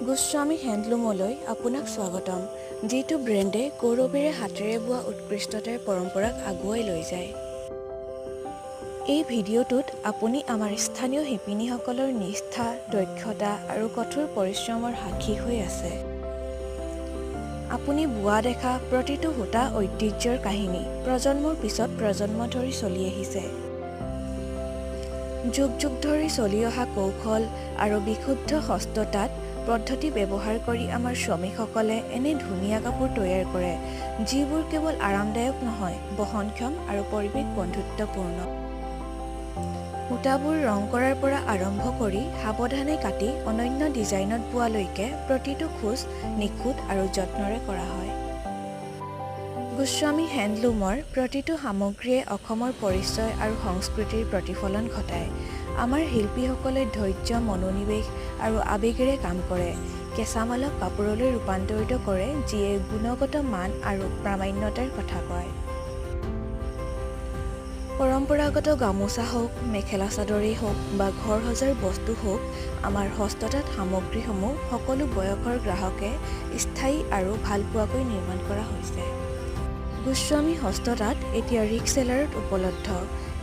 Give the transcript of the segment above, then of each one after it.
গোস্বামী হেণ্ডলুমলৈ আপোনাক স্বাগতম, যিটো ব্ৰেণ্ডে গৌৰৱেৰে হাতেৰে বোৱা উৎকৃষ্টতাৰ পৰম্পৰাক আগুৱাই লৈ যায়। এই ভিডিঅ'টোত আপুনি আমাৰ স্থানীয় শিপিনীসকলৰ নিষ্ঠা, দক্ষতা আৰু কঠোৰ পৰিশ্ৰমৰ সাক্ষী হৈ আছে। আপুনি বোৱা দেখা প্ৰতিটো সূতা ঐতিহ্যৰ কাহিনী প্ৰজন্মৰ পিছত প্ৰজন্ম ধৰি চলি আহিছে। যুগ যুগ ধৰি চলি অহা কৌশল আৰু বিশুদ্ধ হস্ততাঁত পদ্ধতি ব্যৱহাৰ কৰি আমাৰ শ্ৰমিকসকলে এনে ধুনীয়া কাপোৰ তৈয়াৰ কৰে, যিবোৰ কেৱল আৰামদায়ক নহয়, বহনক্ষম আৰু পৰিৱেশ বন্ধুত্বপূৰ্ণ। সূতাবোৰ ৰং কৰাৰ পৰা আৰম্ভ কৰি সাৱধানে কাটি অনন্য ডিজাইনত বোৱালৈকে প্ৰতিটো খোজ নিখুঁত আৰু যত্নৰে কৰা হয়। গোস্বামী হেণ্ডলুমৰ প্ৰতিটো সামগ্ৰীয়ে অসমৰ পৰিচয় আৰু সংস্কৃতিৰ প্ৰতিফলন ঘটায়। আমাৰ শিল্পীসকলে ধৈৰ্য, মনোনিৱেশ আৰু আৱেগেৰে কাম কৰে, কেঁচামালক কাপোৰলৈ ৰূপান্তৰিত কৰে, যিয়ে গুণগত মান আৰু প্ৰামাণ্যতাৰ কথা কয়। পৰম্পৰাগত গামোচা হওক, মেখেলা চাদৰেই হওক বা ঘৰ সজাৰ বস্তু হওক, আমাৰ হস্ততাঁত সামগ্ৰীসমূহ সকলো বয়সৰ গ্ৰাহকে স্থায়ী আৰু ভালপোৱাকৈ নিৰ্মাণ কৰা হৈছে। গোস্বামী হস্ততাঁত এতিয়া ৰিকচেলাৰত উপলব্ধ।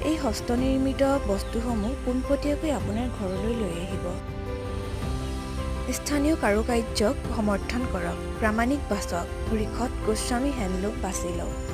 এই হস্তনিৰ্মিত বস্তুসমূহ পোনপটীয়াকৈ আপোনাৰ ঘৰলৈ লৈ আহিব। স্থানীয় কাৰুকাৰ্যক সমৰ্থন কৰক, প্ৰামাণিক বাছক, ৰিখত গোস্বামী হেণ্ডলুম বাছি লওক।